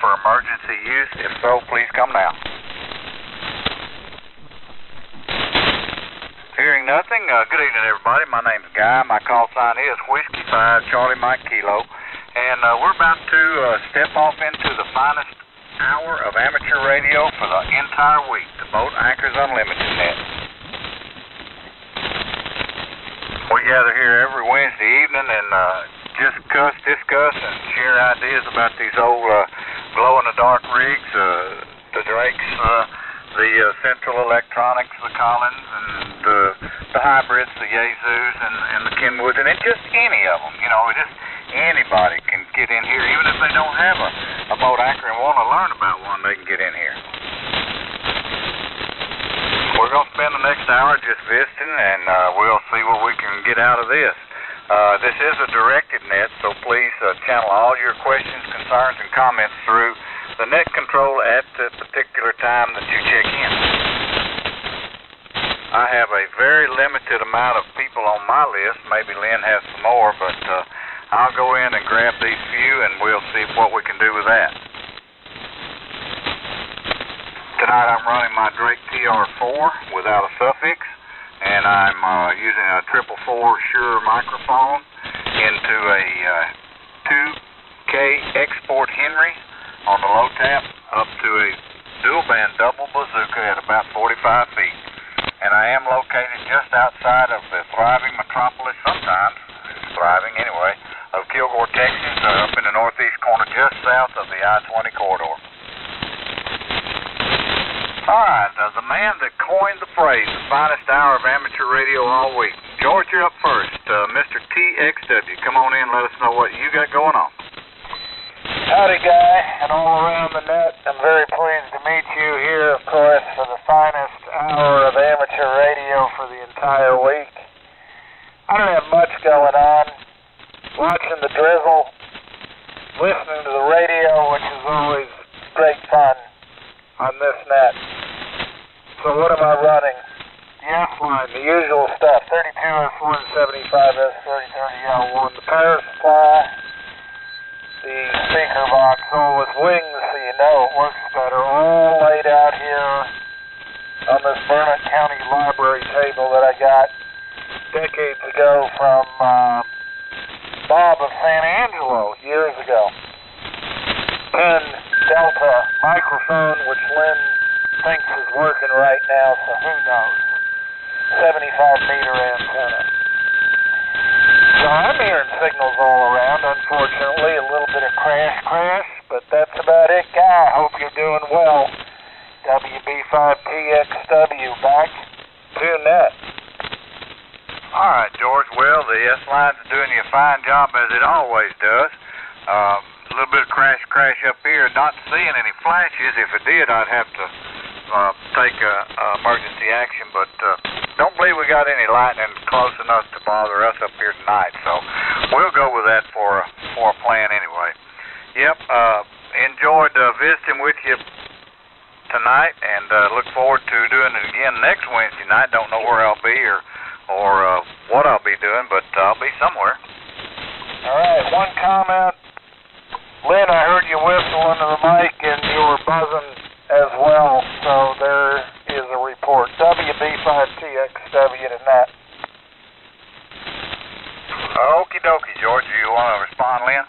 for emergency use? If so, please come now. Hearing nothing, good evening everybody. My name's Guy. My call sign is Whiskey 5 Charlie Mike Kilo. And we're about to step off into the finest hour of amateur radio for the entire week, the Boat Anchors Unlimited net. We gather here every Wednesday evening and just discuss, and share ideas about these old glow-in-the-dark rigs, the Drakes, the Central Electronics, the Collins, and the hybrids, the Yaesus, and the Kenwoods, and it's just any of them. You know, just anybody can get in here, even if they don't have a boat anchor and want to learn about one, they can get in here. We're going to spend the next hour just visiting, and we'll see what we can get out of this. This is a directed net, so please channel all your questions, concerns, and comments through the net control at the particular time that you check in. I have a very limited amount of people on my list. Maybe Lynn has some more, but I'll go in and grab these few, and we'll see what we can do with that. Tonight I'm running my Drake TR4 without a suffix, and I'm using a 444 Shure microphone into a 2K Export Henry on the low tap up to a dual band double bazooka at about 45 feet. And I am located just outside of the thriving metropolis, sometimes it's thriving anyway, of Kilgore, Texas, up in the northeast corner just south of the I-20 corridor. Alright, the man that coined the phrase, the finest hour of amateur radio all week. George, you're up first. Mr. TXW, come on in and let us know what you got going on. Howdy, Guy, and all around the net. I'm very pleased to meet you here, of course, for the finest hour of amateur radio for the entire week. I don't have much going on. Watching the drizzle, listening to the radio, which is always great fun on this net. So what am I running? The S-line, the usual stuff, 32S1, 75S, 3030L1, the power supply, the speaker box, all with wings so you know it works better, all laid out here on this Burnett County Library table that I got decades ago from Bob of San Angelo years ago. 10 Delta microphone, which Lynn thinks is working right now, so who knows. 75-meter antenna. So I'm hearing signals all around, unfortunately. A little bit of crash, but that's about it, Guy. I hope you're doing well. WB5TXW, back to net. All right, George. Well, the S-line's doing you a fine job, as it always does. A little bit of crash up here. Not seeing any flashes. If it did, I'd have to take emergency action, but don't believe we got any lightning close enough to bother us up here tonight, so we'll go with that for a plan anyway. Yep, enjoyed visiting with you tonight, and look forward to doing it again next Wednesday night. Don't know where I'll be or what I'll be doing, but I'll be somewhere. All right, one comment. Lynn, I heard you whistle into the mic, and you were buzzing as well, so there is a report. WB5TXW to net. Okie dokie, George. Do you want to respond, Lynn?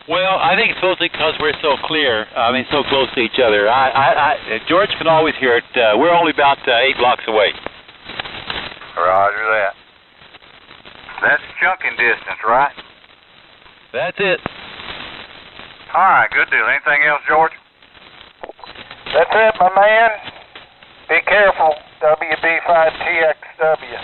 Well, I think it's mostly because we're so clear, so close to each other. George can always hear it. We're only about 8 blocks away. Roger that. That's chunking distance, right? That's it. All right, good deal. Anything else, George? That's it, my man. Be careful, WB5TXW.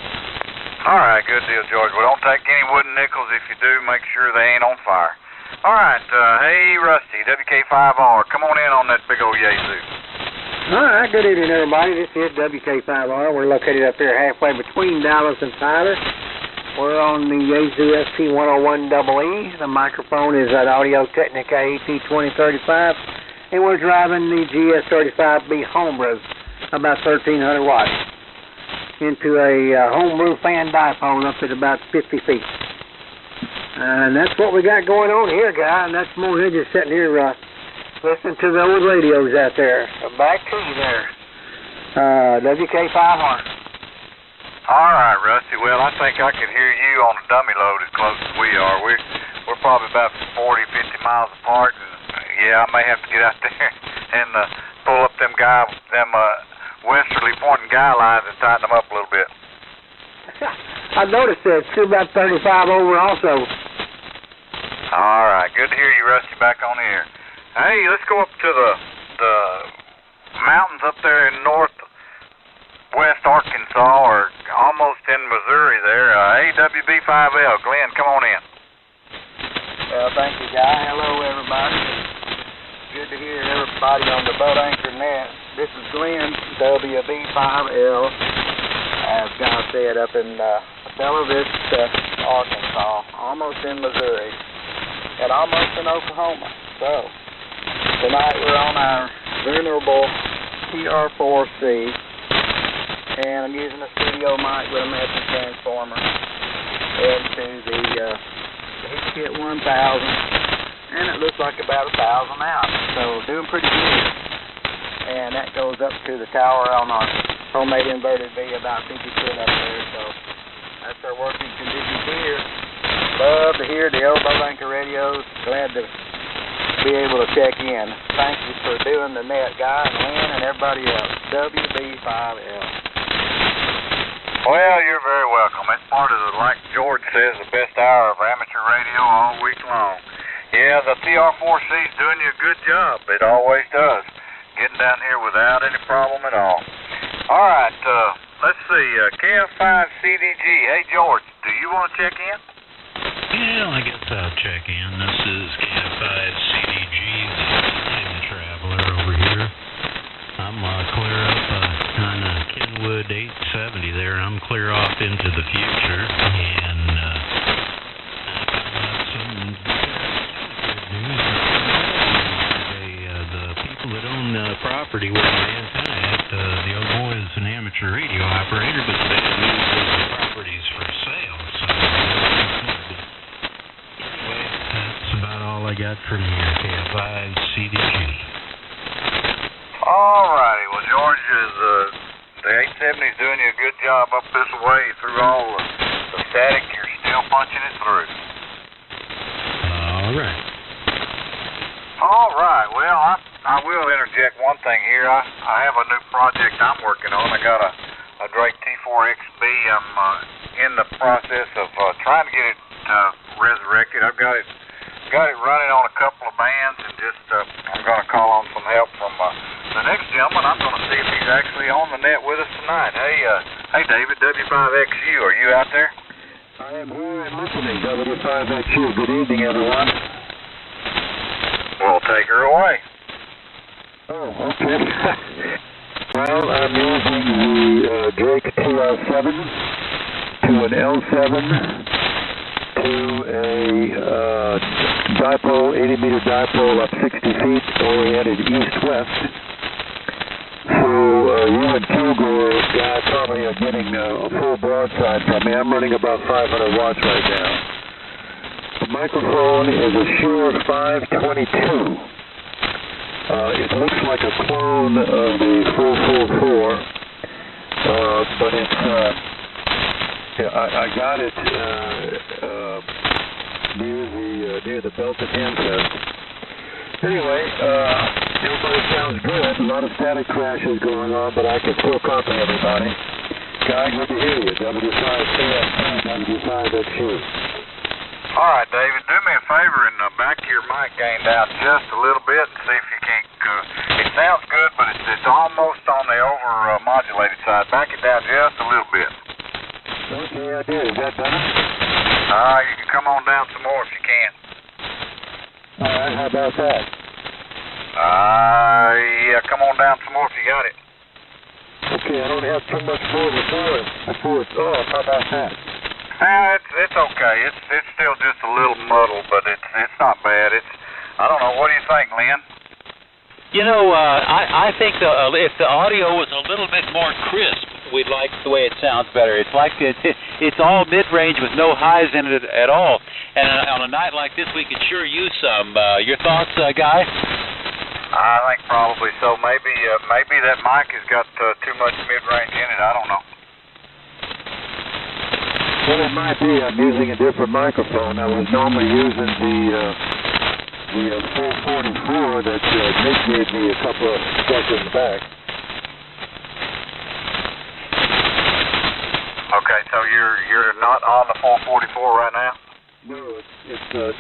All right, good deal, George. We don't take any wooden nickels. If you do, make sure they ain't on fire. All right, hey, Rusty, WK5R, come on in on that big old Yaesu. All right, good evening, everybody. This is WK5R. We're located up here halfway between Dallas and Tyler. We're on the Yaesu ST101EE. The microphone is at Audio-Technica AT2035, and we're driving the GS35B Homebrew, about 1,300 watts, into a homebrew fan dipole up at about 50 feet. And that's what we got going on here, Guy, and that's more than just sitting here Listen to the old radios out there. Back to you there. WK5R. All right, Rusty. Well, I think I can hear you on the dummy load as close as we are. We're probably about 40, 50 miles apart, and yeah, I may have to get out there and pull up them westerly pointing guy lines and tighten them up a little bit. I noticed that. It's about 35 over also. All right. Good to hear you, Rusty, back on the air. Hey, let's go up to the mountains up there in northwest Arkansas, or almost in Missouri there. AWB5L. Glenn, come on in. Well, thank you, Guy. Hello, everybody. Good to hear everybody on the Boat Anchor Net. This is Glenn, WB5L, as Guy said, up in Bella Vista, Arkansas, almost in Missouri, and almost in Oklahoma. So, tonight we're on our venerable TR4C, and I'm using a studio mic with a message transformer into the Heatkit 1000, and it looks like about 1,000 out, so doing pretty good. And that goes up to the tower on our homemade inverted V, about 50 foot up there, so that's our working conditions here. Love to hear the old Boat Anchor radios. Glad to be able to check in. Thank you for doing the net, Guy and Lynn and everybody else. WB5L. Well, you're very welcome. It's part of the, like George says, the best hour of amateur radio all week long. Yeah, the TR4C's doing you a good job. It always does. Getting down here without any problem at all. All right, let's see. KF5CDG. Hey, George, do you want to check in? Yeah, I guess I'll check in. This is KF5CDG, the time traveler over here. I'm clear up on Kenwood 870 there. I'm clear off into the future, and some good news. The people that own the property where the antenna at, the old boy is an amateur radio operator, but they didn't use the properties for sale, so anyway, that's about all I got from here, KF5CDG. All righty. Well, George, the 870's doing you a good job up this way through all the static. You're still punching it through. All right. All right. Well, I will interject one thing here. I have a new project I'm working on. I got a Drake T4XB. I'm in the process of trying to get it resurrected. I've got it running on a couple of bands, and just I'm going to call on some help from the next gentleman. I'm going to see if he's actually on the net with us tonight. Hey, David, W5XU, are you out there? I am here and listening, W5XU. Good evening, everyone. Well, take her away. Oh, okay. Well, I'm using the Drake TR7 to an L7 to a dipole, 80-meter dipole up 60 feet, oriented east-west. So you and Kilgore, Guy, probably are getting a full broadside from me. I'm running about 500 watts right now. The microphone is a Shure 522. It looks like a clone of the 444, but it's, I got it near the belted handset. Anyway, everybody sounds good. A lot of static crashes going on, but I can still copy everybody. Guy, good to hear you. W5CFM, W5XU. All right, David, do me a favor and back your mic gain down just a little bit and see if you can't. It sounds good, but it's almost on the over-modulated side. Back it down just a little bit. Okay, I did. Is that better? You can come on down some more if you can. All right, how about that? Yeah, come on down some more if you got it. Okay, I don't have too much more before it's off. How about that? It's okay. It's still just a little muddled, but it's not bad. I don't know. What do you think, Lynn? You know, I think if the audio was a little bit more crisp, we'd like the way it sounds better. It's like it's all mid-range with no highs in it at all. And on a night like this, we could sure use some. Your thoughts, Guy? I think probably so. Maybe that mic has got too much mid-range in it. I don't know. Well, it might be. I'm using a different microphone. I was normally using the 444 that Nick gave me a couple of seconds back. Okay, so you're not on the 444 right now? No, it's a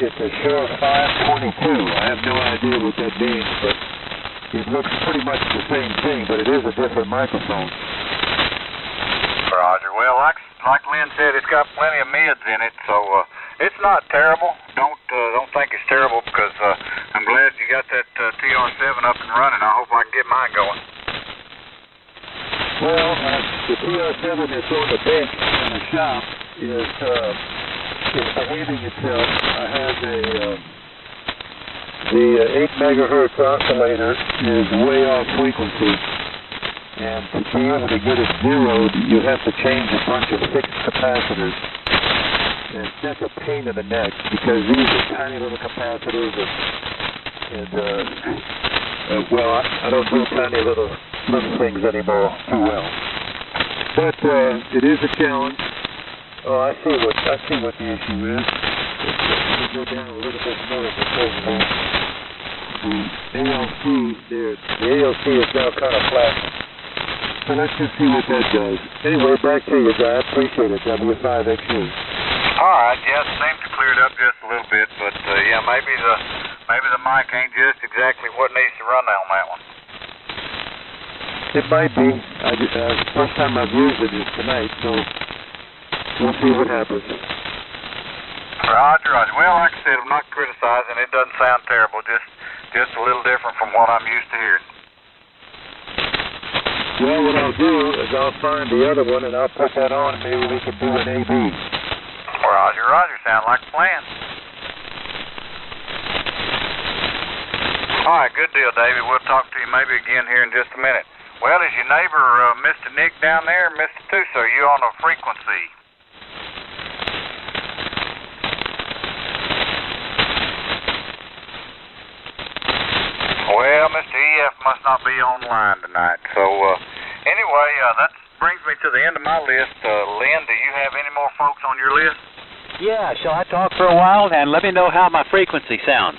Shure 522. I have no idea what that means, but it looks pretty much the same thing, but it is a different microphone. Roger. Well, like Lynn said, it's got plenty of mids in it, so it's not terrible. Don't think it's terrible because I'm glad you got that TR7 up and running. I hope I can get mine going. Well, the TR7 that's on the bench in the shop is behaving itself. I have the 8 megahertz oscillator is way off frequency. And to be able to get it zeroed, you have to change a bunch of fixed capacitors. And that's a pain in the neck because these are tiny little capacitors. Well, I don't do tiny little things anymore too well. But it is a challenge. Oh, I see what the issue is. Let me go down a little bit more because the ALC there. The ALC is now kind of flat. So let's just see what that does. Anyway, back to you, guys. I appreciate it. W5XU. All right. Yeah, it seems to clear it up just a little bit, but yeah, maybe the mic ain't just exactly what needs to run on that one. It might be. First time I've used it is tonight, so we'll see what happens. Roger. Well, like I said, I'm not criticizing. It doesn't sound terrible. Just a little different from what I'm used to hearing. Well, what I'll do is I'll find the other one and I'll put that on and maybe we can do an AB. Roger. Sound like a plan. All right, good deal, David. We'll talk to you maybe again here in just a minute. Well, is your neighbor Mr. Nick down there, Mr. Tuso? You on a frequency? Well, Mr. EF must not be online tonight. So, anyway, that brings me to the end of my list. Lynn, do you have any more folks on your list? Yeah, shall I talk for a while and let me know how my frequency sounds?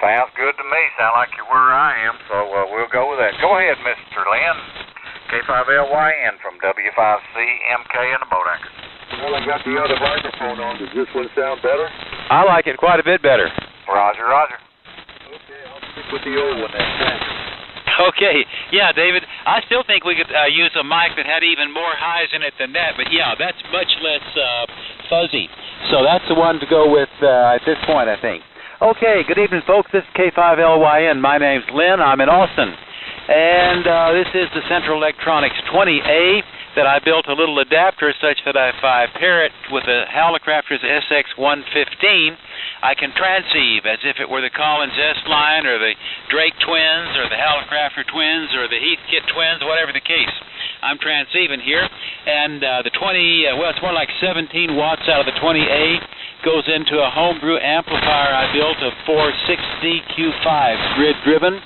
Sounds good to me. Sound like you're where I am, so we'll go with that. Go ahead, Mr. Lynn. K5LYN from W5CMK in the boat anchor. Well, I got the other microphone on. Does this one sound better? I like it quite a bit better. Roger. Okay, I'll stick with the old one then. Thanks. Okay, yeah, David, I still think we could use a mic that had even more highs in it than that, but yeah, that's much less fuzzy. So that's the one to go with at this point, I think. Okay, good evening, folks. This is K5LYN. My name's Lynn. I'm in Austin. And this is the Central Electronics 20A that I built a little adapter such that if I pair it with the Hallicrafters SX115, I can transceive as if it were the Collins S-Line or the Drake Twins or the Hallicrafter Twins or the Heathkit Twins, whatever the case. I'm transceiving here, and the 20, well, it's more like 17 watts out of the 20A goes into a homebrew amplifier I built of 460Q5 grid-driven,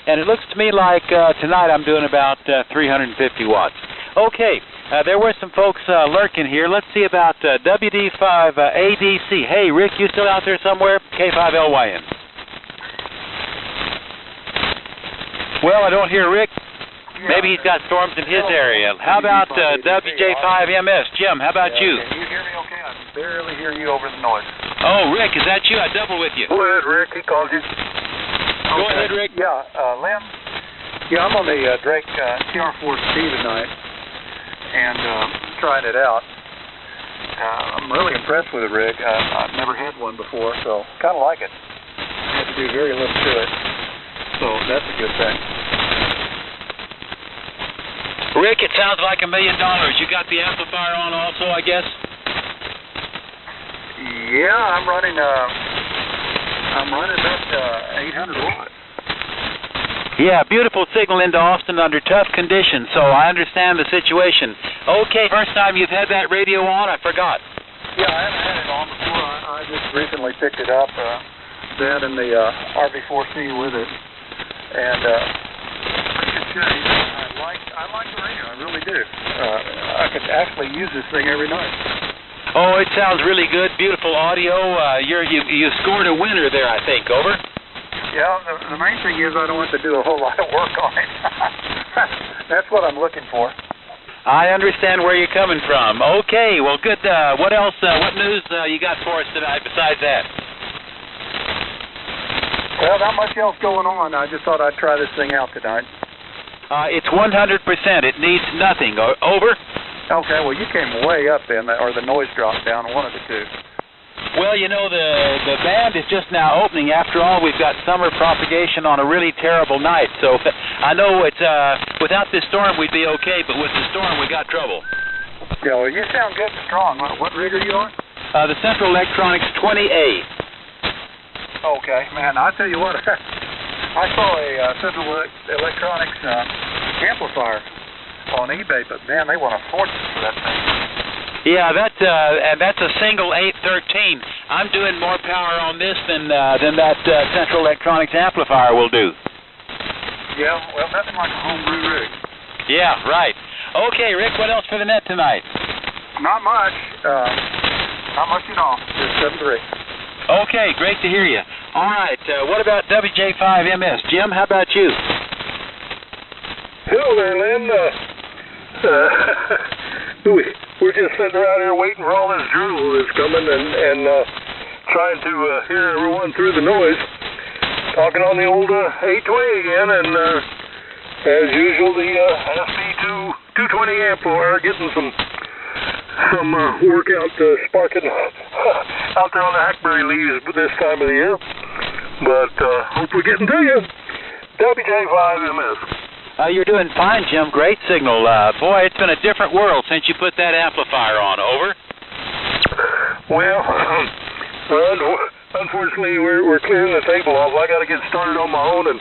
and it looks to me like tonight I'm doing about 350 watts. Okay, there were some folks lurking here. Let's see about WD5ADC. Hey, Rick, you still out there somewhere? K5LYN. Well, I don't hear Rick. Maybe he's got storms in his area. How about WJ5MS? Jim, how about you? Can you hear me okay? I can barely hear you over the noise. Oh, Rick, is that you? I double with you. Go ahead, Rick. He called you. Go ahead, Rick. Yeah, Lynn. Yeah, I'm on the Drake TR4C tonight and trying it out. I'm really impressed with it, Rick. I've never had one before, so kind of like it. I had to do very little to it, so that's a good thing. Rick, it sounds like $1 million. You got the amplifier on also, I guess? Yeah, I'm running about 800 watts. Yeah, beautiful signal into Austin under tough conditions, so I understand the situation. Okay, first time you've had that radio on, I forgot. Yeah, I haven't had it on before. I just recently picked it up, that and the RB4C with it. And I like the radio. I really do. I could actually use this thing every night. Oh, it sounds really good. Beautiful audio. You scored a winner there, I think. Over. Yeah, the main thing is I don't have to do a whole lot of work on it. That's what I'm looking for. I understand where you're coming from. Okay, well, good. What else? What news you got for us tonight besides that? Well, not much else going on. I just thought I'd try this thing out tonight. It's 100%. It needs nothing. Over? Okay, well, you came way up then, or the noise dropped down, one of the two. Well, you know, the band is just now opening. After all, we've got summer propagation on a really terrible night. So I know it's without this storm we'd be okay, but with the storm we got trouble. Yeah, well, you sound good and strong. What rig are you on? The Central Electronics 20A. Okay, man, I'll tell you what. I saw a Central Electronics amplifier on eBay, but man, they want a fortune for that thing. Yeah, and that's a single 813. I'm doing more power on this than that Central Electronics amplifier will do. Yeah, well, nothing like a homebrew rig. Yeah, right. Okay, Rick, what else for the net tonight? Not much. Not much at all. Just 7-3. Okay, great to hear you. All right, what about WJ5MS? Jim, how about you? Hello there, Lynn. We're just sitting around here waiting for all this drool that's coming and trying to hear everyone through the noise. Talking on the old 820 again, and as usual, the SB2 220 amplifier getting some workout sparking out there on the hackberry leaves this time of the year. But hope we're getting to you. WJ5MS. You're doing fine, Jim. Great signal. Boy, it's been a different world since you put that amplifier on. Over. Well, unfortunately, we're clearing the table off. I got to get started on my own and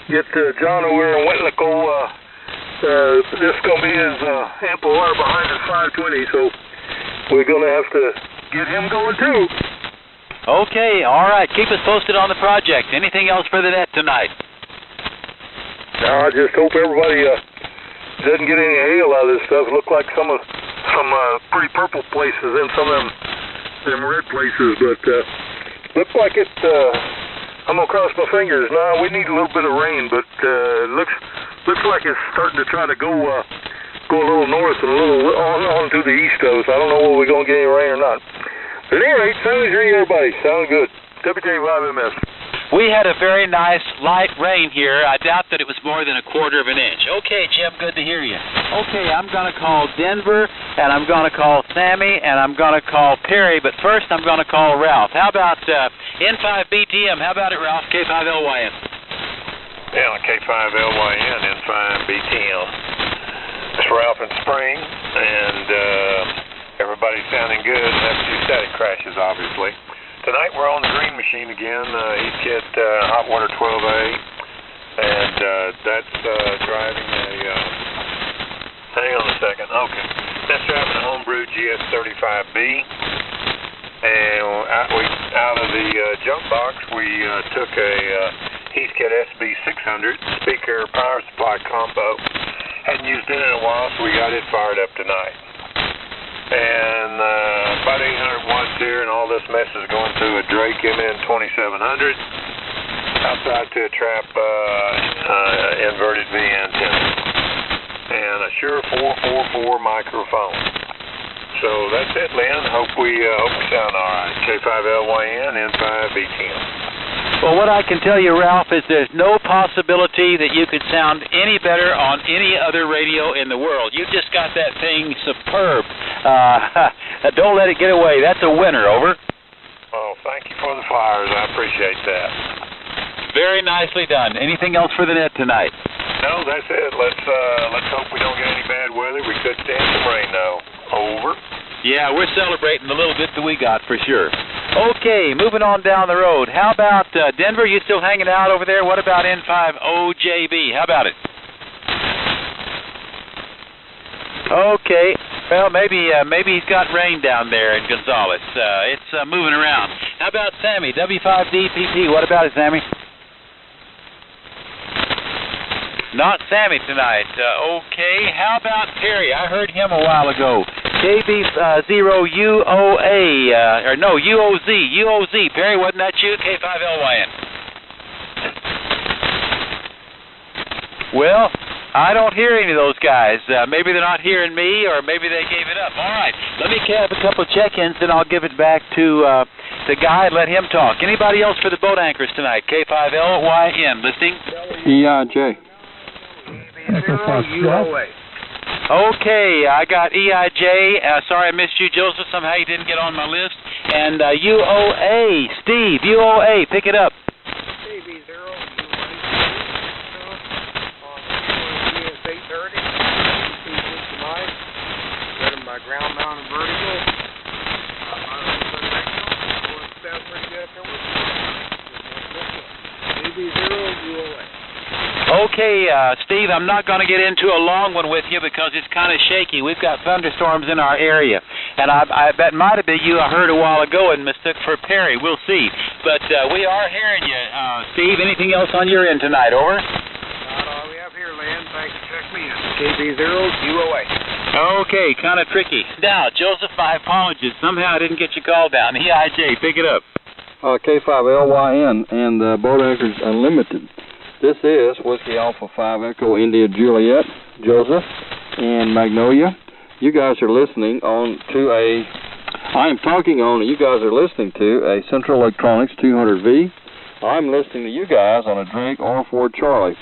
get John over here in Wetlico. This is going to be his amplifier behind his 520, so we're going to have to get him going too. Okay, all right. Keep us posted on the project. Anything else for the net tonight? No, I just hope everybody doesn't get any hail out of this stuff. Look like some pretty purple places and some of them red places, but looks like it. I'm gonna cross my fingers. Now we need a little bit of rain, but looks like it's starting to try to go a little north and a little on to the east of us. I don't know whether we're gonna get any rain or not. But at any rate, sounding great, everybody. Sound good. WJ5MS. We had a very nice light rain here. I doubt that it was more than a quarter of an inch. Okay, Jim, good to hear you. Okay, I'm going to call Denver, and I'm going to call Sammy, and I'm going to call Perry, but first I'm going to call Ralph. How about N5BTM? How about it, Ralph? K5LYN. Yeah, K5LYN, N5BTM. It's Ralph in Spring, and everybody's sounding good, and have a few static crashes, obviously. Tonight we're on the Green Machine again, Heathkit Hot Water 12A, and that's driving a, hang on a second, okay, that's driving a homebrew GS35B, and out of the jump box we took a Heathkit SB600 speaker power supply combo. Hadn't used it in a while, so we got it fired up tonight. And about 800 watts here, and all this mess is going through a Drake MN2700 outside to a trap inverted V antenna and a Shure 444 microphone. So that's it, Lynn. Hope we sound all right. K5LYN, N5BTM. Well, what I can tell you, Ralph, is there's no possibility that you could sound any better on any other radio in the world. You just got that thing superb. Don't let it get away. That's a winner. Over. Oh, thank you for the flowers. I appreciate that. Very nicely done. Anything else for the net tonight? No, that's it. Let's hope we don't get any bad weather. We could stand some rain, though. Over. Yeah, we're celebrating the little bit that we got for sure. Okay, moving on down the road. How about Denver? You still hanging out over there? What about N5OJB? How about it? Okay. Well, maybe he's got rain down there in Gonzales. It's moving around. How about Sammy? W5DPP. What about it, Sammy? Not Sammy tonight. Okay, how about Perry? I heard him a while ago. KB0UOA, or no, UOZ. Perry, wasn't that you? K5LYN. Well, I don't hear any of those guys. Maybe they're not hearing me, or maybe they gave it up. All right, let me have a couple of check-ins, then I'll give it back to the guy and let him talk. Anybody else for the boat anchors tonight? K5LYN, listening? EIJ. UOA. Okay, I got EIJ. Sorry I missed you, Joseph. Somehow you didn't get on my list. And UOA, Steve, UOA, pick it up. My ground mounted vertical. Okay, Steve, I'm not going to get into a long one with you because it's kind of shaky. We've got thunderstorms in our area. And I bet might have been you I heard a while ago and mistook for Perry. We'll see. But we are hearing you. Steve, anything else on your end tonight? Over? Not all we have here, Lynn. Thanks for checking me in. KB0UOA. Okay, kind of tricky. Now, Joseph, my apologies. Somehow I didn't get your call down. EIJ, pick it up. K5LYN and Boat Anchors Unlimited. This is Whiskey Alpha 5 Echo India Juliet, Joseph, and Magnolia. You guys are listening on to you guys are listening to a Central Electronics 200V. I'm listening to you guys on a Drake R4 Charlie.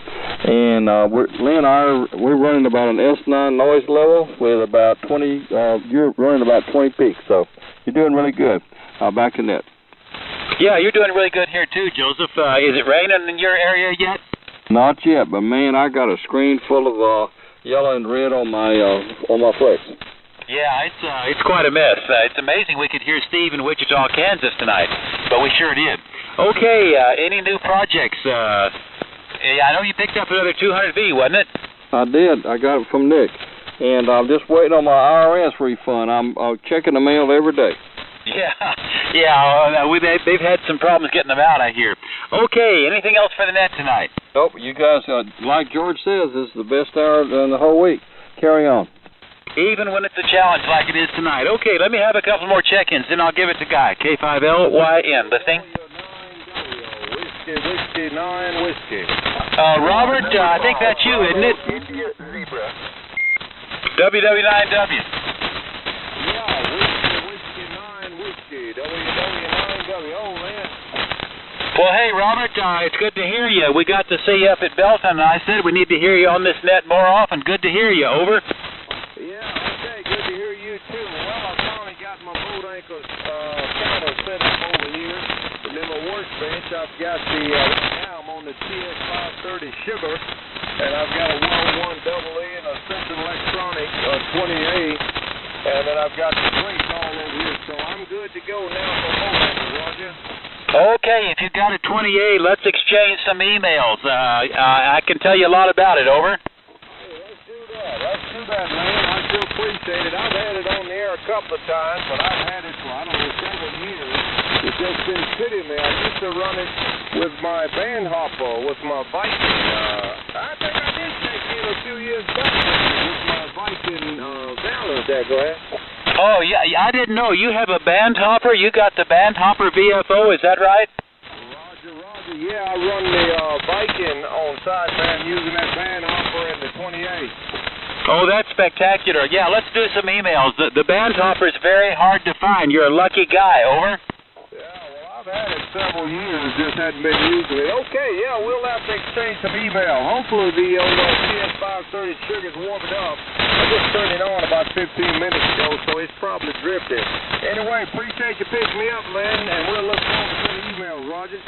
And Lynn and I, we're running about an S9 noise level with about 20, you're running about 20 peaks. So you're doing really good. Back to net. Yeah, you're doing really good here too, Joseph. Is it raining in your area yet? Not yet, but man, I got a screen full of yellow and red on my flex. Yeah, it's quite a mess. It's amazing we could hear Steve in Wichita, Kansas tonight, but we sure did. Okay, any new projects? I know you picked up another 200V, wasn't it? I did. I got it from Nick, and I'm just waiting on my IRS refund. I'm checking the mail every day. Yeah. They've had some problems getting them out, I hear. Okay, anything else for the net tonight? Nope. You guys, like George says, this is the best hour in the whole week. Carry on. Even when it's a challenge like it is tonight. Okay, let me have a couple more check-ins, then I'll give it to Guy. K5LYN, listening? Whiskey 9, whiskey. Robert, I think that's you, isn't it? Zebra. WW9W. Well, hey, Robert, it's good to hear you. We got to see you up at Belton, and I said we need to hear you on this net more often. Good to hear you. Over. Yeah, okay, good to hear you, too. Well, I finally got my boat anchor kind of set up over here. And then my workbench, I've got now I'm on the TS530 Sugar, and I've got a 101 double E and a Central Electronic 28, and then I've got the plates all over here. So I'm good to go now for boat anchor, Roger. Okay, if you've got a 28, let's exchange some emails. I can tell you a lot about it. Over. Let's do that, man. I sure appreciate it. I've had it on the air a couple of times, but I've had it for, I don't know, several years. It's just been sitting there. I used to run it with my band hopper, with my Viking. I think I did take in a few years back with my Viking Valor there. Go ahead. Oh, yeah, I didn't know. You have a band hopper? You got the band hopper VFO, is that right? Roger. Yeah, I run the Viking on sideband using that band hopper and the 28. Oh, that's spectacular. Yeah, let's do some emails. The band hopper is very hard to find. You're a lucky guy. Over. Yeah, well, I've had it several years, just hadn't been using it. Okay, yeah, we'll have to exchange some email. Hopefully the old TS530 Sugar's warming up. I just turned it on about 15 minutes ago, so it's probably drifting. Anyway, appreciate you picking me up, Lynn, and we'll look forward to the email, Roger.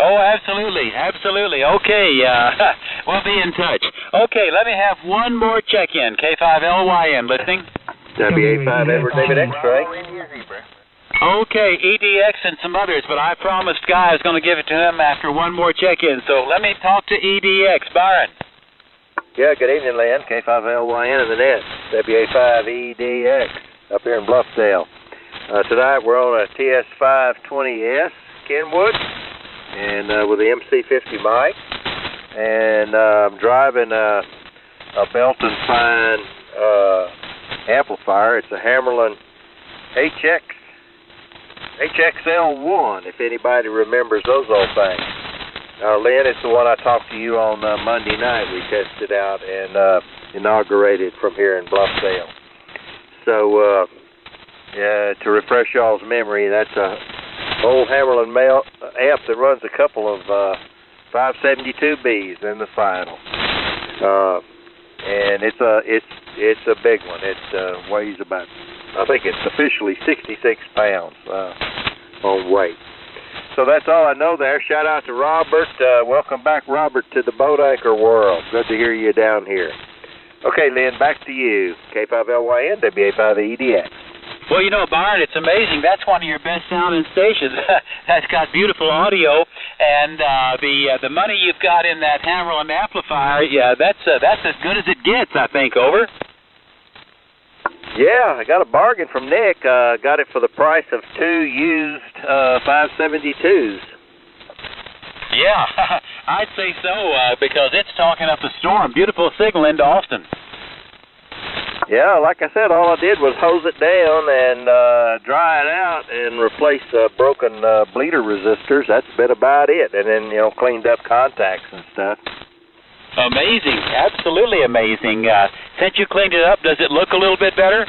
Oh, absolutely. Okay, we'll be in touch. Okay, let me have one more check-in. K5LYN, listening? WA5 Edward David X-Ray. Okay, EDX and some others, but I promised Guy I was going to give it to him after one more check-in, so let me talk to EDX. Byron. Yeah, good evening, Lynn. K5LYN in the net. WA5EDX up here in Bluffdale. Tonight we're on a TS520S Kenwood and with the MC50 mic. and I'm driving a Belton Fine amplifier. It's a Hammerlin HXL1, if anybody remembers those old things. Lynn, it's the one I talked to you on Monday night. We tested out and inaugurated from here in Bluffdale. So, to refresh y'all's memory, that's a old Hammerlin amp that runs a couple of 572Bs in the final. And it's a big one. It weighs about, I think it's officially 66 pounds on weight. So that's all I know there. Shout out to Robert. Welcome back, Robert, to the boat anchor world. Good to hear you down here. Okay, Lynn, back to you. K5LYN, WA5EDX. Well, you know, Byron, it's amazing. That's one of your best sounding stations. That's got beautiful audio, and the money you've got in that Hammerlin amplifier, yeah, that's as good as it gets, I think. Over. Yeah, I got a bargain from Nick. Got it for the price of 2 used 572s. Yeah, I'd say so, because it's talking up a storm. Beautiful signal into Austin. Yeah, like I said, all I did was hose it down and dry it out and replace broken bleeder resistors. That's been about it. And then, cleaned up contacts and stuff. Amazing. Absolutely amazing. Since you cleaned it up, does it look a little bit better?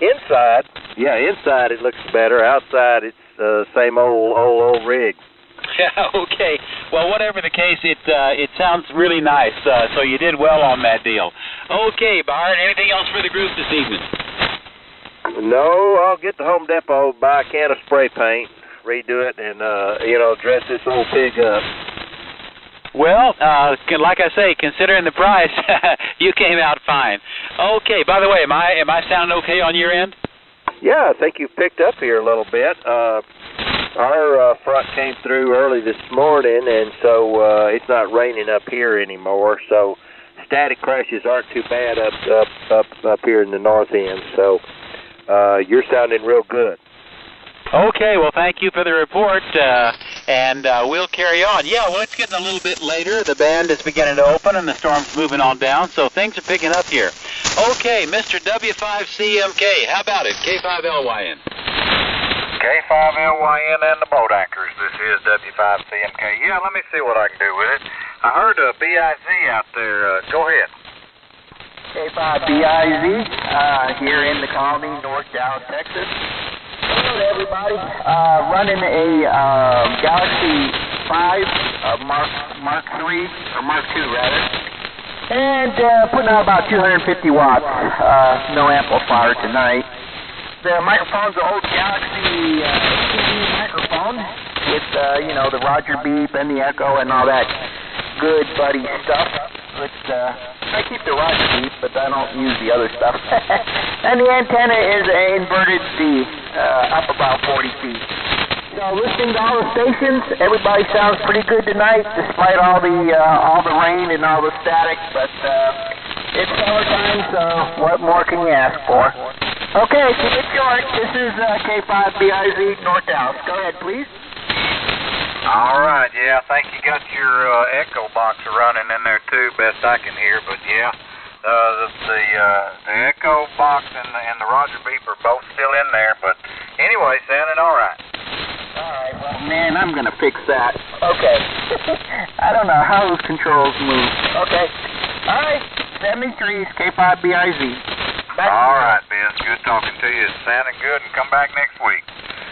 Inside, yeah, inside it looks better. Outside, it's the same old rig. Yeah, okay. Well, whatever the case, it sounds really nice. So you did well on that deal. Okay, Byron, anything else for the group this evening? No, I'll get to Home Depot, buy a can of spray paint, redo it, and, dress this old pig up. Well, like I say, considering the price, you came out fine. Okay, by the way, am I sounding okay on your end? Yeah, I think you picked up here a little bit. Our front came through early this morning, and so it's not raining up here anymore. So static crashes aren't too bad up here in the north end. So you're sounding real good. Okay, well, thank you for the report, and we'll carry on. Yeah, well, it's getting a little bit later. The band is beginning to open, and the storm's moving on down, so things are picking up here. Okay, Mr. W5CMK, how about it? K5LYN. K5LYN and the boat anchors. This is W5CMK. Yeah, let me see what I can do with it. I heard BIZ out there. Go ahead. K5BIZ here in the Colony, North Dallas, Texas. Hello, everybody. Running a Galaxy 5 Mark 3, or Mark 2, rather. And putting out about 250 watts. No amplifier tonight. The microphone's an old Galaxy TV microphone with, the Roger beep and the echo and all that good buddy stuff. I keep the Roger beep, but I don't use the other stuff. And the antenna is an inverted C, up about 40 feet. So listening to all the stations, everybody sounds pretty good tonight, despite all the rain and all the static. But it's summertime, so what more can you ask for? Okay, keep it short. This is K5BIZ North Dallas. Go ahead, please. All right, yeah, I think you got your echo box running in there too, best I can hear. But yeah, the echo box and the Roger beep are both still in there. But anyway, sounding all right. All right, well, man, I'm gonna fix that. Okay. I don't know how those controls move. Okay. All right, 73's K5BIZ. All right, Biz, good talking to you. It's sounding good, and come back next week.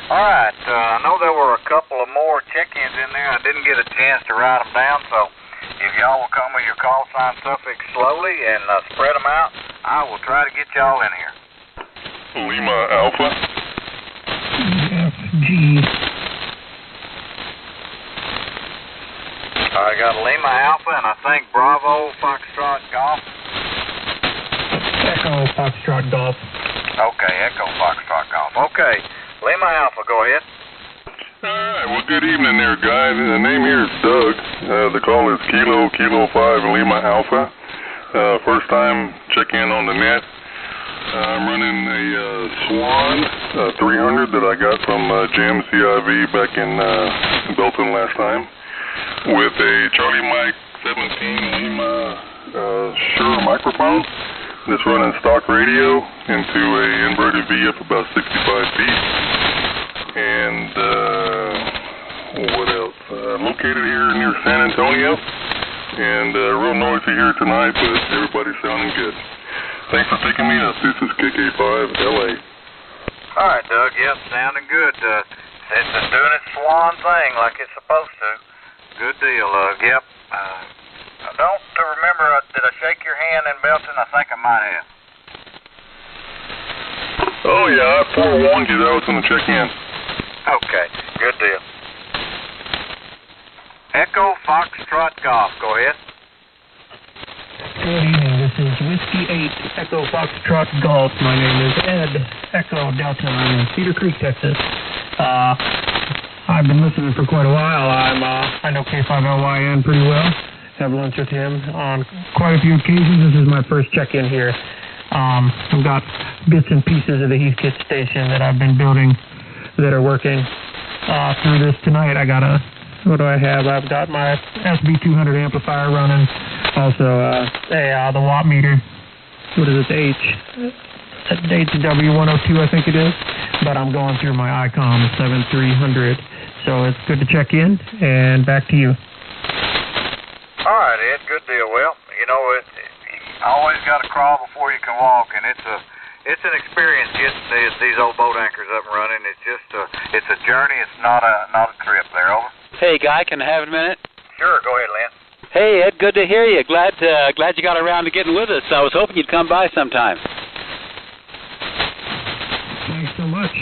All right, I know there were a couple of more check-ins in there. I didn't get a chance to write them down, so if y'all will come with your call sign suffix slowly and spread them out, I will try to get y'all in here. Lima Alpha. FG. I got Lima Alpha, and I think Bravo Foxtrot Golf. Echo Foxtrot Golf. Okay, Echo Foxtrot Golf. Okay, Lima Alpha, go ahead. All right, well, good evening there, guys. The name here is Doug. The call is Kilo 5 Lima Alpha. First time checking in on the net. I'm running a Swan 300 that I got from Jam CIV back in Belton last time. with a Charlie Mike 17 Lima Shure microphone that's running stock radio into a inverted V up about 65 feet. And what else? Located here near San Antonio. And real noisy here tonight, but everybody's sounding good. Thanks for picking me up. This is KK5 LA. All right, Doug. Yep, sounding good. It's doing its swan thing like it's supposed to. Good deal. Yep. I don't remember. Did I shake your hand in Belton? I think I might have. Oh yeah, I forewarned you that I was going to check in. Okay. Good deal. Echo Foxtrot Golf. Go ahead. Good evening. This is Whiskey 8 Echo Foxtrot Golf. My name is Ed Echo Delta. I'm in Cedar Creek, Texas. I've been listening for quite a while. I know K5LYN pretty well. Have lunch with him on quite a few occasions. This is my first check-in here. I've got bits and pieces of the Heathkit station that I've been building that are working through this tonight. What do I have? I've got my SB200 amplifier running. Also, the watt meter. What is it? HW102, I think it is. But I'm going through my ICOM 7300. So it's good to check in. And back to you. All right, Ed. Good deal. Well, you know, you always got to crawl before you can walk, and it's an experience getting these old boat anchors up and running. It's just it's a journey. It's not a trip. There, over. Hey, Guy, can I have a minute? Sure. Go ahead, Lynn. Hey, Ed, good to hear you. Glad you got around to getting with us. I was hoping you'd come by sometime. Thanks so much.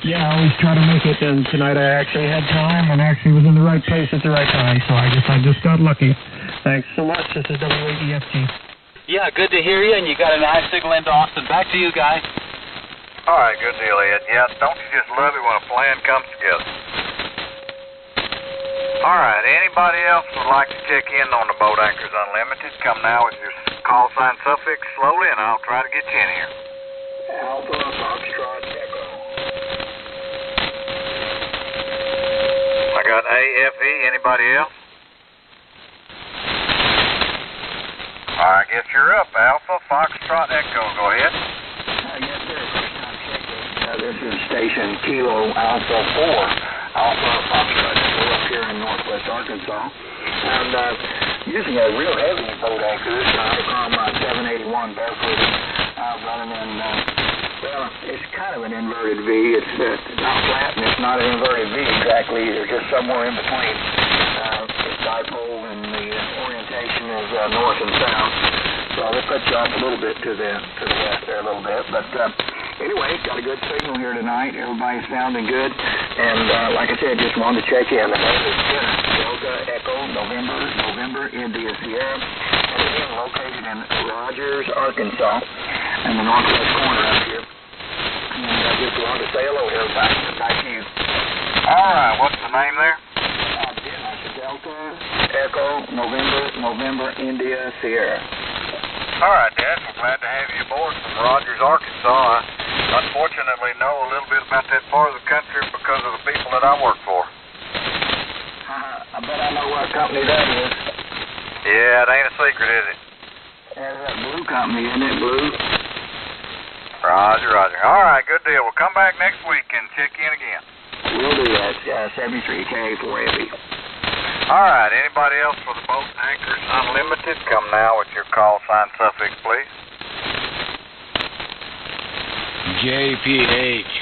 I always try to make it, and tonight I actually had time and actually was in the right place at the right time, so I just got lucky. Thanks so much. This is WAEFT. Yeah, good to hear you, and you got a nice signal into Austin. Back to you, Guy. All right, good deal, Ed. Yeah, don't you just love it when a plan comes together? All right, anybody else would like to check in on the Boat Anchors Unlimited, come now with your call sign suffix slowly, and I'll try to get you in here. Alpha Foxtrot Echo. I got AFE. Anybody else? All right, I guess you're up. Alpha Foxtrot Echo. Go ahead. Yes, sir. First time checking. This is station Kilo Alpha 4. Alpha Foxtrot Echo up here in northwest Arkansas. And using a real heavy boat anchor. This is an ICOM 781 barefoot running in, it's kind of an inverted V. It's not flat and it's not an inverted V exactly. It's just somewhere in between. It's dipole and the orientation is north and south. So this puts you off a little bit to the west there a little bit. But anyway, got a good signal here tonight. Everybody's sounding good. And like I said, just wanted to check in. The name is Delta Echo November India Sierra. And again, located in Rogers, Arkansas, in the northwest corner up here. And I just wanted to say hello to everybody. Back to you. All right, what's the name there? Delta Echo November India Sierra. All right, Dad. We're glad to have you aboard from Rogers, Arkansas. I unfortunately know a little bit about that part of the country because of the people that I work for. I bet I know what company that is. Yeah, it ain't a secret, is it? That's that Blue company, isn't it, Blue? Roger. All right, good deal. We'll come back next week and check in again. We'll do that. 73K4AB. All right, anybody else for the Boat Anchors Unlimited, come now with your call sign suffix, please. JPH.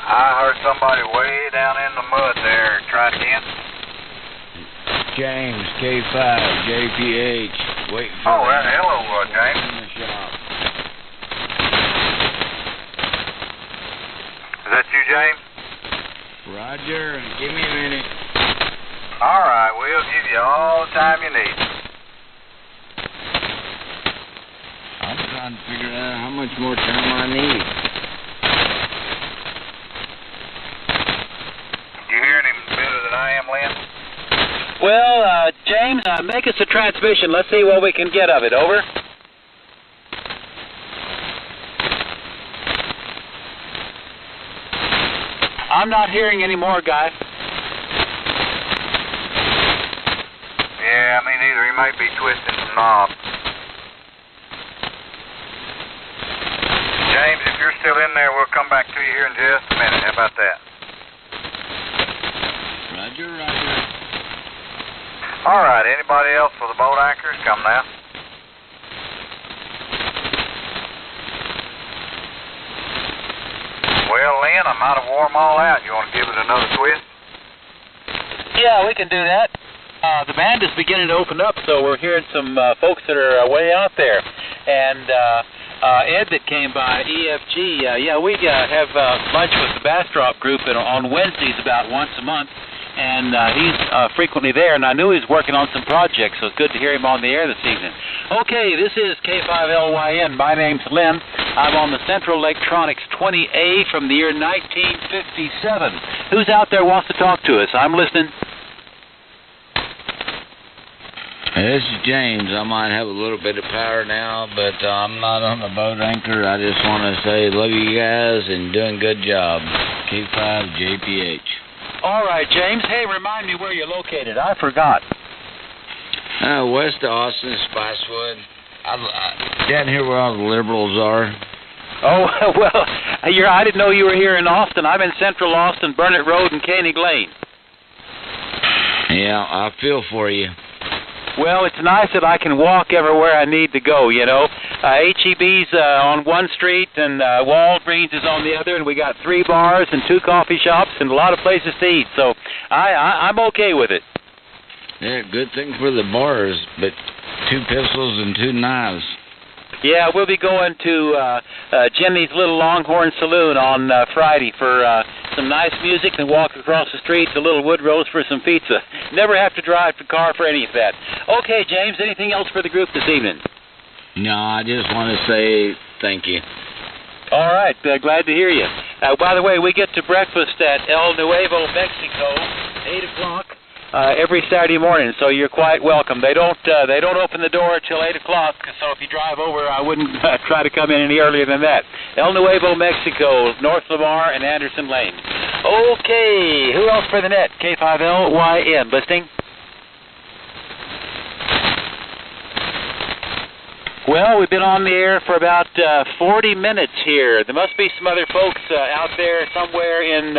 I heard somebody way down in the mud there. Try it again. James, K5, JPH. Wait for hello, James. in the shop. Is that you, James? Roger, give me a minute. All right, we'll give you all the time you need. I'm trying to figure out how much more time I need. You hearing him better than I am, Lynn? Well, James, make us a transmission. Let's see what we can get of it. Over. I'm not hearing any more, Guy. may be twisting some knobs. James, if you're still in there, we'll come back to you here in just a minute. How about that? Roger, roger. All right, anybody else for the boat anchors? Come now. Well, Lynn, I might have wore them all out. You want to give it another twist? Yeah, we can do that. The band is beginning to open up, so we're hearing some folks that are way out there. And Ed that came by, EFG, yeah, we have lunch with the Bastrop group on Wednesdays about once a month. And he's frequently there, and I knew he was working on some projects, so it's good to hear him on the air this evening. Okay, this is K5LYN. My name's Lynn. I'm on the Central Electronics 20A from the year 1957. Who's out there wants to talk to us? I'm listening. This is James. I might have a little bit of power now, but I'm not on the boat anchor. I just want to say love you guys and doing a good job. K5JPH. All right, James. Hey, remind me where you're located. I forgot. West of Austin, Spicewood. Down here where all the liberals are. Oh, well, I didn't know you were here in Austin. I'm in Central Austin, Burnett Road and Koenig Lane. Yeah, I feel for you. Well, it's nice that I can walk everywhere I need to go, you know. H-E-B's on one street, and Walgreens is on the other, and we got 3 bars and 2 coffee shops and a lot of places to eat, so I'm okay with it. Yeah, good thing for the bars, but 2 pistols and 2 knives. Yeah, we'll be going to Jimmy's Little Longhorn Saloon on Friday for some nice music and walk across the street to Little Woodrow's for some pizza. Never have to drive the car for any of that. Okay, James, anything else for the group this evening? No, I just want to say thank you. All right, glad to hear you. By the way, we get to breakfast at El Nuevo, Mexico, 8 o'clock. Every Saturday morning, so you're quite welcome. They don't open the door till 8 o'clock, so if you drive over, I wouldn't try to come in any earlier than that. El Nuevo, Mexico, North Lamar and Anderson Lane. Okay, who else for the net? K5LYN, listening? Well, we've been on the air for about 40 minutes here. There must be some other folks out there somewhere in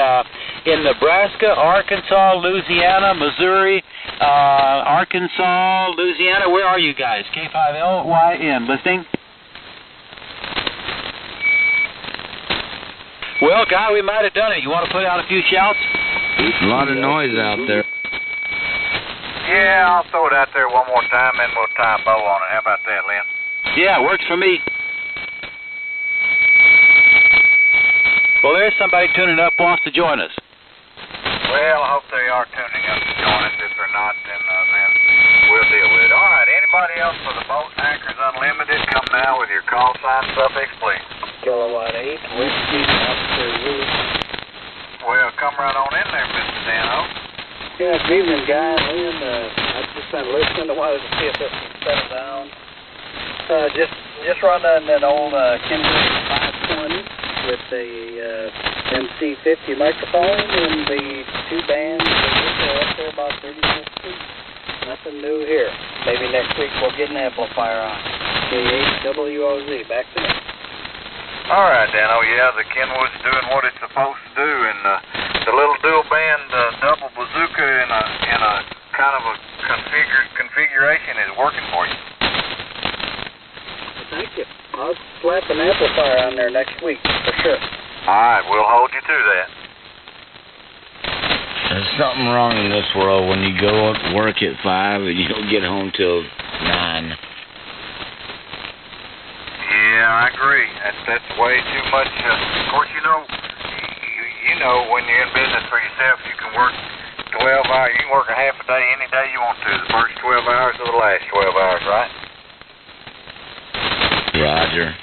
Nebraska, Arkansas, Louisiana, Missouri, Arkansas, Louisiana. Where are you guys? K5LYN, listening? Well, Guy, we might have done it. You want to put out a few shouts? A lot of noise out there. Yeah, I'll throw it out there one more time, and we'll tie a bow on it. How about that, Lynn? Yeah, works for me. Well, there's somebody tuning up wants to join us. Well, I hope they are tuning up to join us. If they're not, then we'll deal with it. All right, anybody else for the Boat Anchors Unlimited, come now with your call sign suffix, please. Kilowatt 8, Whiskey, Oscar Zulu. Well, come right on in there, Mr. Dano. Yeah, good evening, Guy. Lynn, I've just been listening to wanted to see if this can settle down. Just running an old Kenwood 520 with the MC50 microphone and the 2 bands that are up there about 36 feet. Nothing new here. Maybe next week we'll get an amplifier on. K8WOZ. Back to me. All right, Dano. Yeah, the Kenwood's doing what it's supposed to do, and the little dual band double bazooka in a kind of a configuration is working for you. Thank you. I'll slap an amplifier on there next week, for sure. All right, we'll hold you to that. There's something wrong in this world when you go to work at 5 and you don't get home till 9. Yeah, I agree. That's way too much. Of course, you know when you're in business for yourself, you can work 12 hours. You can work a half a day any day you want to. The first 12 hours or the last 12 hours, right? Roger.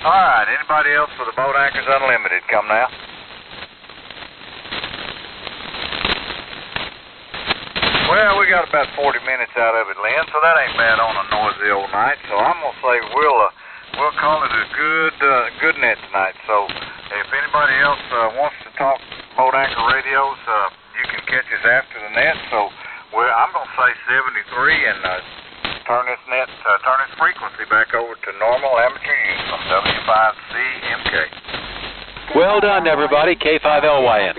All right, anybody else for the Boat Anchors Unlimited? Come now. Well, we got about 40 minutes out of it, Lynn, so that ain't bad on a noisy old night. So I'm gonna say we'll call it a good net tonight. So if anybody else wants to talk Boat Anchor radios, you can catch us after the net. So Well, I'm going to say 73 and turn this frequency back over to normal amateur use from W5CMK. Well done, everybody. K5LYN.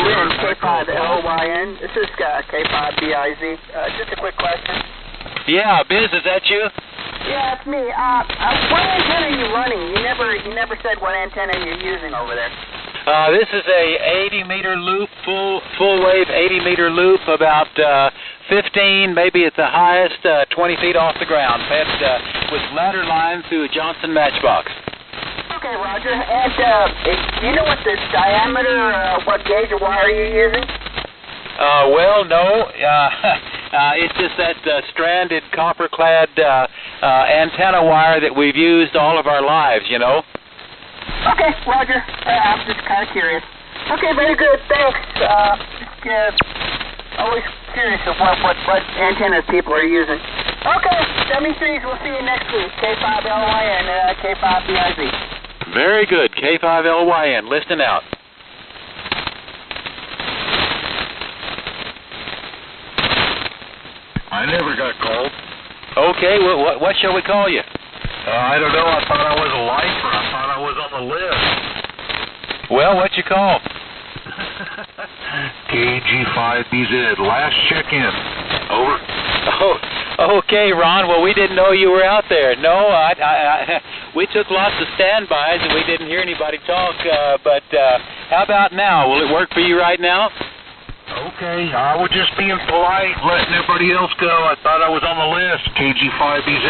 Lynn, K5LYN. This is K5BIZ. Just a quick question. Yeah, Biz, is that you? Yeah, it's me. What antenna are you running? You never said what antenna you're using over there. This is a 80-meter loop, full wave 80-meter loop, about 15, maybe at the highest, 20 feet off the ground, fed with ladder line through a Johnson matchbox. Okay, Roger. And do you know what the diameter, what gauge of wire you're using? Well, no. It's just that stranded copper-clad antenna wire that we've used all of our lives, you know. Okay, Roger. I'm just kind of curious. Okay, very good. Thanks. Always curious of what antennas people are using. Okay, W3s. We'll see you next week. K5LYN and K5BIZ. Very good. K5LYN. Listen out. I never got called. Okay, well, what shall we call you? I don't know. I thought I was a lifer. I thought I was on the list. Well, what you call? KG5BZ. Last check-in. Over. Oh, okay, Ron. Well, we didn't know you were out there. No, we took lots of standbys and we didn't hear anybody talk. But how about now? Will it work for you right now? Okay, I was just being polite, letting everybody else go. I thought I was on the list. KG5BZ,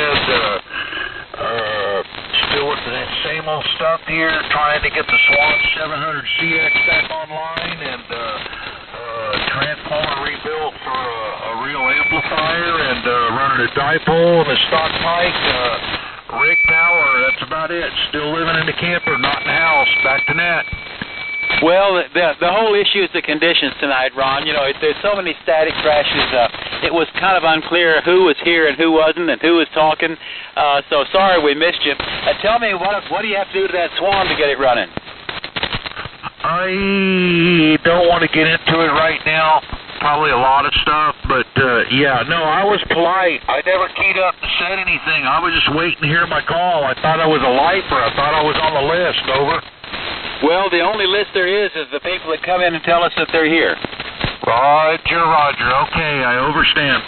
still with that same old stuff here, trying to get the Swan 700CX back online and transformer rebuilt for a real amplifier and running a dipole and a stock mic, rig power. That's about it. Still living in the camper, not in the house. Back to net. Well, the whole issue is the conditions tonight, Ron. You know, there's so many static crashes. It was kind of unclear who was here and who wasn't and who was talking. So sorry we missed you. Tell me, what do you have to do to that Swan to get it running? I don't want to get into it right now. Probably a lot of stuff, but yeah, no, I was polite. I never keyed up and said anything. I was just waiting to hear my call. I thought I was a lifer. I thought I was on the list. Over. Well, the only list there is the people that come in and tell us that they're here. Roger, Roger. Okay, I understand.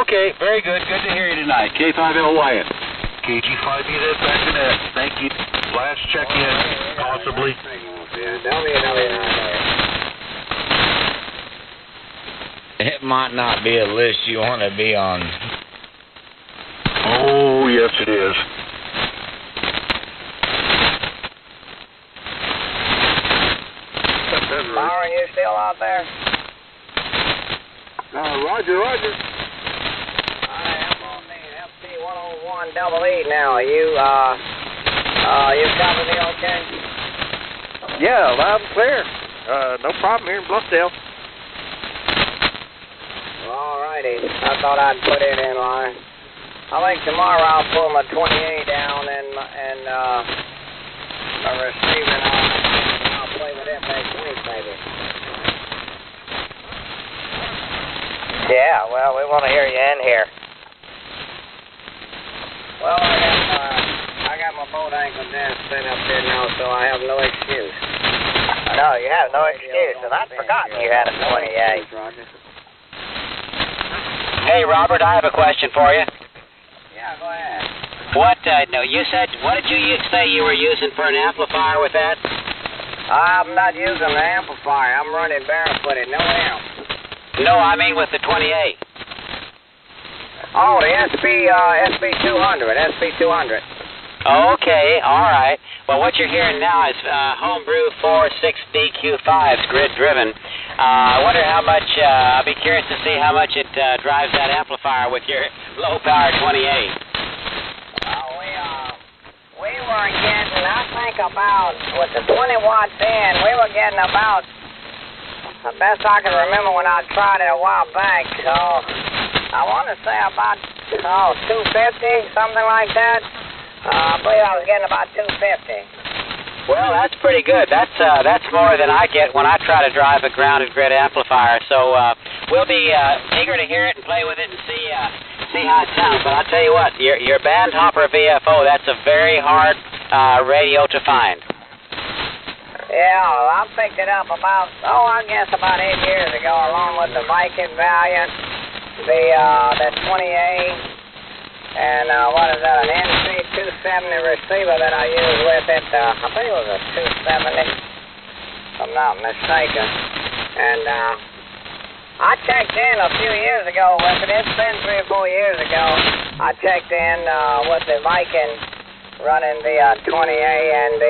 Okay, very good. Good to hear you tonight. K5LYN. KG5BZ back in net. Thank you. Last check-in, possibly. It might not be a list you want to be on. Oh, yes, it is. Are you still out there? Roger. I am on the FP101EE now. You copy me okay? Yeah, loud and clear. No problem here in Bluffdale. All righty. I thought I'd put it in line. I think tomorrow I'll pull my 28 down and a receiving on it. I'll play with it next week, maybe. Yeah, well, we want to hear you in here. Well, I got my boat anchor down set up there now, so I have no excuse. No, you have no excuse, and I'd forgotten you had a 28. Hey, Robert, I have a question for you. Yeah, go ahead. What did you say you were using for an amplifier with that? I'm not using the amplifier. I'm running barefooted, no amp. No, I mean with the 28. Oh, the SB200. Okay, all right. Well, what you're hearing now is Homebrew 46DQ5s, grid-driven. I wonder how much, I'll be curious to see how much it drives that amplifier with your low-power 28. We were getting, I think about, with the 20 watts in, we were getting about, the best I can remember when I tried it a while back, so I want to say about, 250, something like that. I believe I was getting about 250. Well, that's pretty good. That's more than I get when I try to drive a grounded grid amplifier. So we'll be eager to hear it and play with it and see how it sounds. But I'll tell you what, your Band Hopper VFO, that's a very hard radio to find. Yeah, well, I picked it up about 8 years ago, along with the Viking Valiant, the 28. And what is that, an NC270 receiver that I use with it. I think it was a 270, if I'm not mistaken. And I checked in a few years ago with it. It's been 3 or 4 years ago. I checked in with the Viking running the 20A and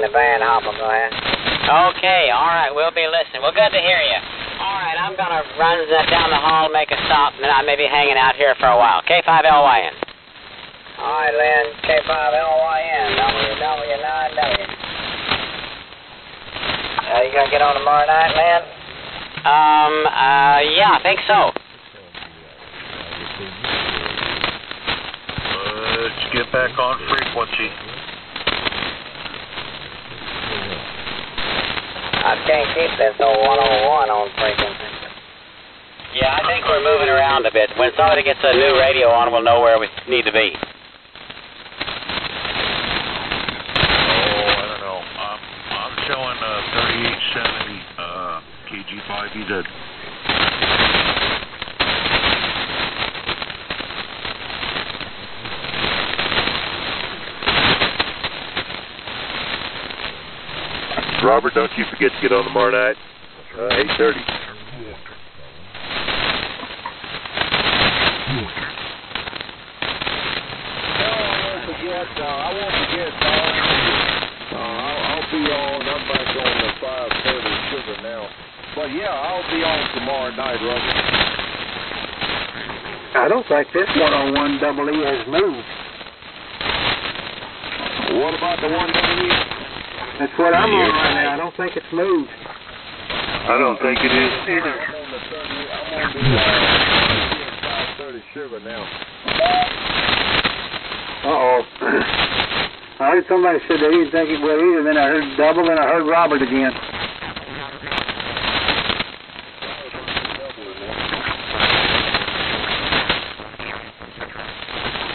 the Band Hopper. Go ahead. Okay, all right, we'll be listening. Well, good to hear you. All right, I'm going to run down the hall, make a stop, and then I may be hanging out here for a while. K5LYN. All right, Lynn. K5LYN, WW9W. You going to get on tomorrow night, Lynn? Yeah, I think so. Let's get back on frequency. I can't keep this old 101 on frequency. Yeah, I think we're moving around a bit. When somebody gets a new radio on, we'll know where we need to be. Oh, I don't know. I'm showing 3870 KG5EZ. Robert, don't you forget to get on tomorrow night. 8:30. I won't forget, I'll be on. I'm back on the 530 sugar now. But yeah, I'll be on tomorrow night, Robert. I don't think this 101 double E has moved. What about the 1E? That's what I'm on right now. I don't think it's moved. I don't think it is either. I'm on the 530 sugar now. Uh-oh. I heard somebody said they didn't think it would either. Then I heard double, and I heard Robert again.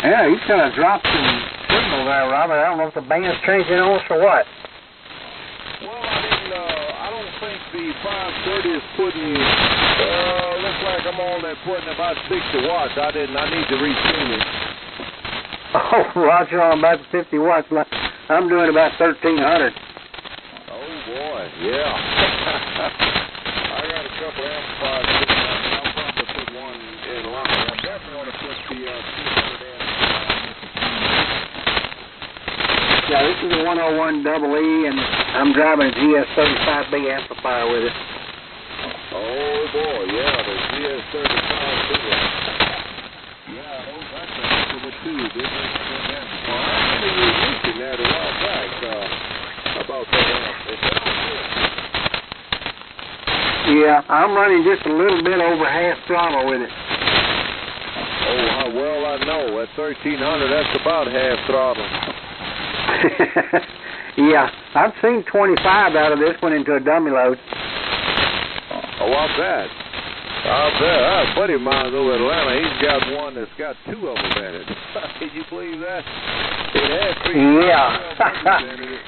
Yeah, he's kind of dropped some signal there, Robert. I don't know if the band's changing on us or what. Well, I don't think the 530 is putting, looks like I'm on there putting about 60 watts. I need to retune it. Oh, Roger, on about 50 watts. I'm doing about 1,300. Oh, boy, yeah. I got a couple of amplifiers. I'll probably put one in line. I definitely want to put the 200 in. Yeah, this is a 101 double E, and I'm driving a GS35B amplifier with it. Oh, boy, yeah, the GS35B. Yeah, that's a good too. I remember you mentioned that a while back about that amp. Yeah, I'm running just a little bit over half throttle with it. Oh, well, I know. At 1,300, that's about half throttle. Yeah, I've seen 25 out of this one into a dummy load. Oh, I'll bet. A buddy of mine over in Atlanta, he's got one that's got 2 of them in it. Can you believe that? It has 3. Yeah.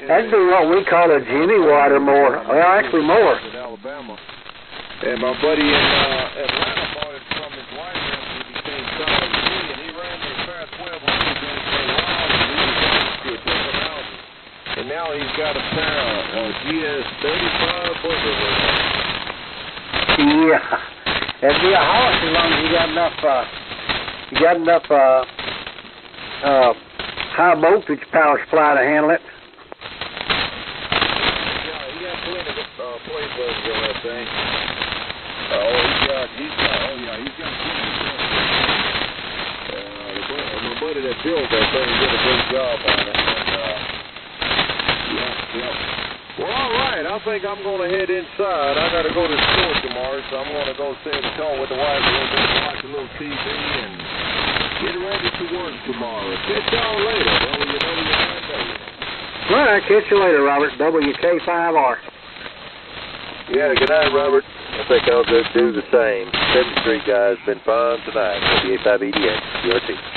That'd be what we call a Jimmy Water more. Well, actually more. In Alabama. And my buddy in Atlanta bought it from his wife after he became son of me, and he ran the entire 1200 in for a while, and he was going to a different house. And now he's got a pair of GS35 boogers. Yeah. That'd be a horse as long as you got enough high voltage power supply to handle it. Yeah, he got plenty of plate bugs on that thing. He's got plenty. My buddy that built that thing did a great job on it. Well, all right. I think I'm going to head inside. I got to go to the store tomorrow, so I'm going to go sit and talk with the wife a little bit, watch a little TV, and Get ready to work tomorrow. Catch y'all later. All right, catch you later, Robert. WK5R. Yeah, good night, Robert. I think I'll do the same. 7th Street guys, been fun tonight. WA5EDX, QRT.